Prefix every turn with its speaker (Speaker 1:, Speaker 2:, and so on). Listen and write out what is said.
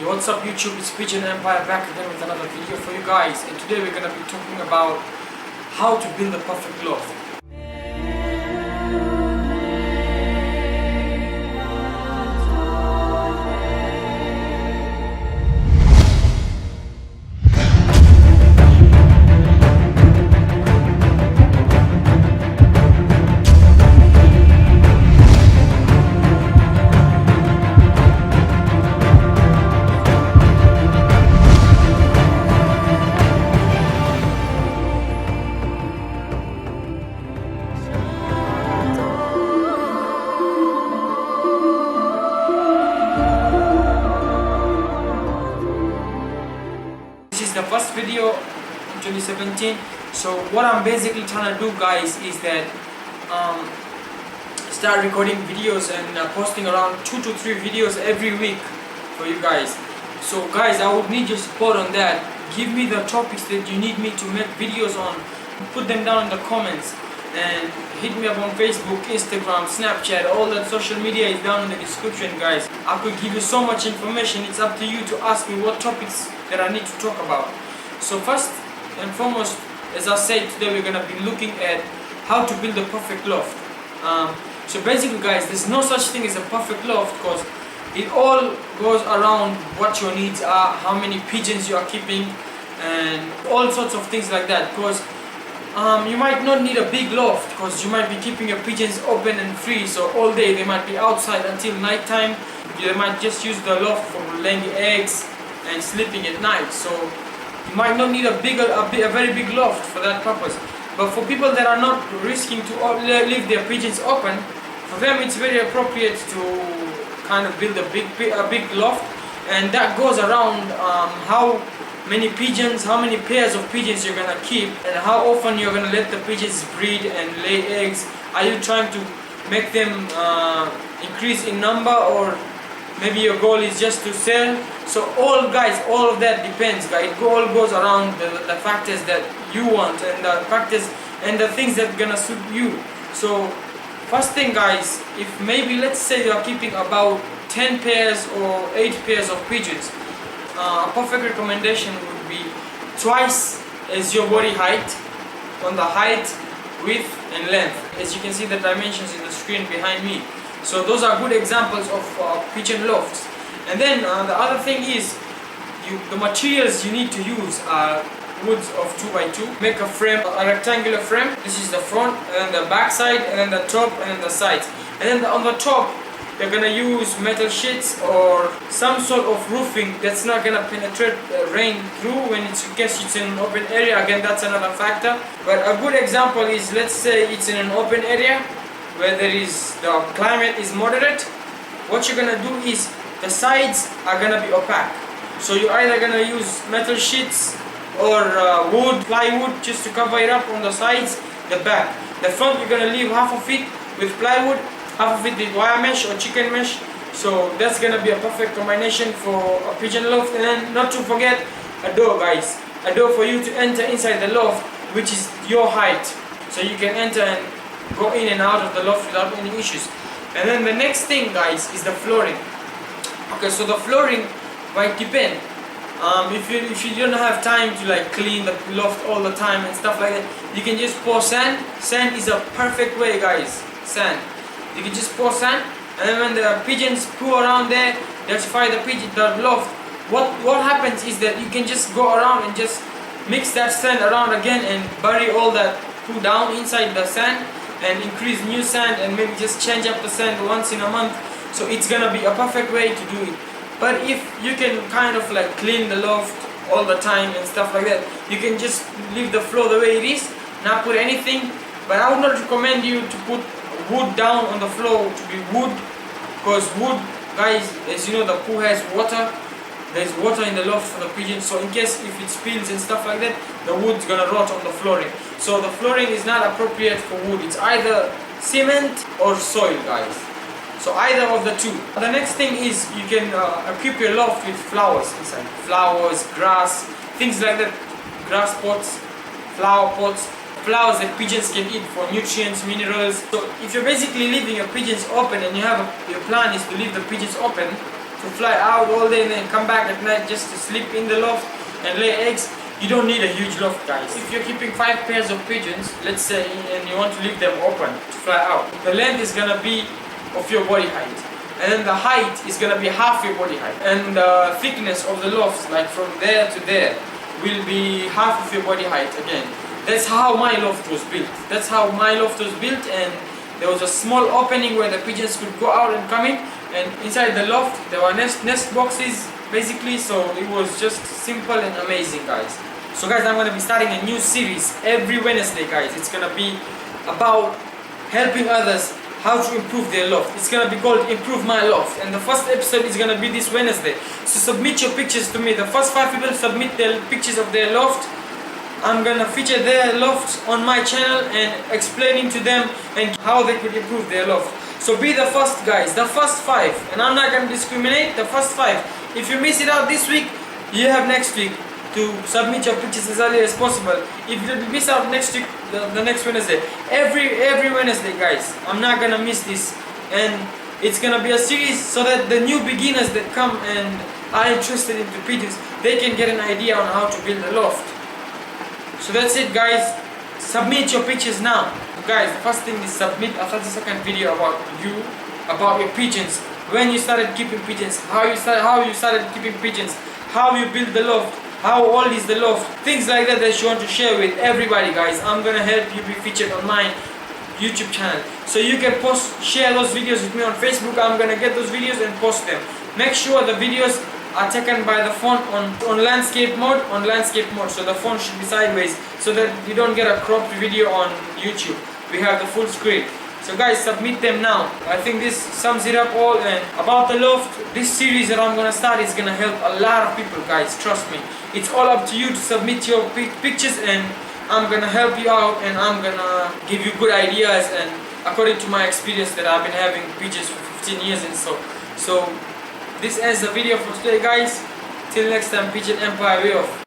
Speaker 1: Yo, what's up YouTube, it's Pigeon Empire back again with another video for you guys, and today we're going to be talking about how to build a perfect loft. This is the first video in 2017, so what I'm basically trying to do, guys, is that start recording videos and posting around 2 to 3 videos every week for you guys. So guys, I would need your support on that. Give me the topics that you need me to make videos on, put them down in the comments, and hit me up on Facebook, Instagram, Snapchat. All that social media is down in the description, guys. I could give you so much information. It's up to you to ask me what topics that I need to talk about. So first and foremost, as I said, today we're going to be looking at how to build a perfect loft. So basically, guys, there's no such thing as a perfect loft, because it all goes around what your needs are, how many pigeons you are keeping, and all sorts of things like that. Because you might not need a big loft, because you might be keeping your pigeons open and free, so all day they might be outside until night time. They might just use the loft for laying eggs and sleeping at night, so you might not need a very big loft for that purpose. But for people that are not risking to leave their pigeons open, for them it's very appropriate to kind of build a big loft, and that goes around how many pigeons, how many pairs of pigeons you're gonna keep, and how often you're gonna let the pigeons breed and lay eggs. Are you trying to make them increase in number, or maybe your goal is just to sell? So all of that depends, guys. It all goes around the factors that you want, and the factors and the things that gonna suit you. So first thing, guys, if maybe let's say you're keeping about 10 pairs or 8 pairs of pigeons, a perfect recommendation would be twice as your body height on the height, width and length. As you can see the dimensions in the screen behind me. So those are good examples of pigeon lofts. And then the other thing is, the materials you need to use are woods of 2x2. Make a frame, a rectangular frame. This is the front, and then the back side, and then the top, and then the sides. And then on the top, you're gonna use metal sheets or some sort of roofing that's not gonna penetrate rain through when it's in case it's in an open area. Again, that's another factor. But a good example is, let's say it's in an open area where the climate is moderate. What you're gonna do is the sides are gonna be opaque. So you're either gonna use metal sheets or plywood, just to cover it up on the sides, the back. The front, you're gonna leave half of it with plywood, half of it with wire mesh or chicken mesh. So that's gonna be a perfect combination for a pigeon loft. And then not to forget a door, guys. A door for you to enter inside the loft, which is your height. So you can enter and go in and out of the loft without any issues. And then the next thing, guys, is the flooring. Okay, so the flooring might depend. If you don't have time to like clean the loft all the time and stuff like that, you can just pour sand. Sand is a perfect way, guys. Sand. You can just pour sand, and then when the pigeons poo around there, that's why the loft. What happens is that you can just go around and just mix that sand around again and bury all that poo down inside the sand, and increase new sand, and maybe just change up the sand once in a month. So it's gonna be a perfect way to do it. But if you can kind of like clean the loft all the time and stuff like that, you can just leave the floor the way it is, not put anything. But I would not recommend you to put wood down on the floor to be wood, because wood, guys, as you know, the poo has water. There's water in the loft for the pigeons, so in case if it spills and stuff like that, the wood's gonna rot on the flooring. So the flooring is not appropriate for wood. It's either cement or soil, guys. So either of the two. The next thing is, you can equip your loft with flowers inside. Flowers, grass, things like that. Grass pots, flower pots, flowers that pigeons can eat for nutrients, minerals. So if you're basically leaving your pigeons open, and your plan is to leave the pigeons open, to fly out all day and then come back at night just to sleep in the loft and lay eggs, you don't need a huge loft, guys. If you're keeping 5 pairs of pigeons, let's say, and you want to leave them open to fly out, the length is gonna be of your body height, and then the height is gonna be half your body height, and the thickness of the loft, like from there to there, will be half of your body height again. That's how my loft was built. That's how my loft was built, and there was a small opening where the pigeons could go out and come in, and inside the loft there were nest boxes basically, so it was just simple and amazing, guys. So guys, I'm going to be starting a new series every Wednesday, guys. It's going to be about helping others how to improve their loft. It's going to be called Improve My Loft, and the first episode is going to be this Wednesday. So submit your pictures to me. The first 5 people submit their pictures of their loft. I'm gonna feature their loft on my channel and explaining to them and how they could improve their loft. So be the first, guys, the first 5, and I'm not gonna discriminate, the first 5. If you miss it out this week, you have next week to submit your pictures as early as possible. If you miss out next week, the next Wednesday, every Wednesday, guys, I'm not gonna miss this, and it's gonna be a series so that the new beginners that come and are interested into pigeons, they can get an idea on how to build a loft. So that's it, guys. Submit your pictures now. Guys, the first thing is submit a 30-second video about you, about your pigeons, when you started keeping pigeons, how you started keeping pigeons, how you build the loft, how old is the loft, things like that you want to share with everybody, guys. I'm gonna help you be featured on my YouTube channel. So you can share those videos with me on Facebook. I'm gonna get those videos and post them. Make sure the videos are taken by the phone on landscape mode, so the phone should be sideways so that you don't get a cropped video on YouTube. We have the full screen. So guys, submit them now. I think this sums it up all. And about the loft, this series that I'm gonna start is gonna help a lot of people, guys, trust me. It's all up to you to submit your pictures, and I'm gonna help you out, and I'm gonna give you good ideas, and according to my experience that I've been having pigeons for 15 years and so this ends the video for today, guys. Till next time, Pigeon Empire, way off.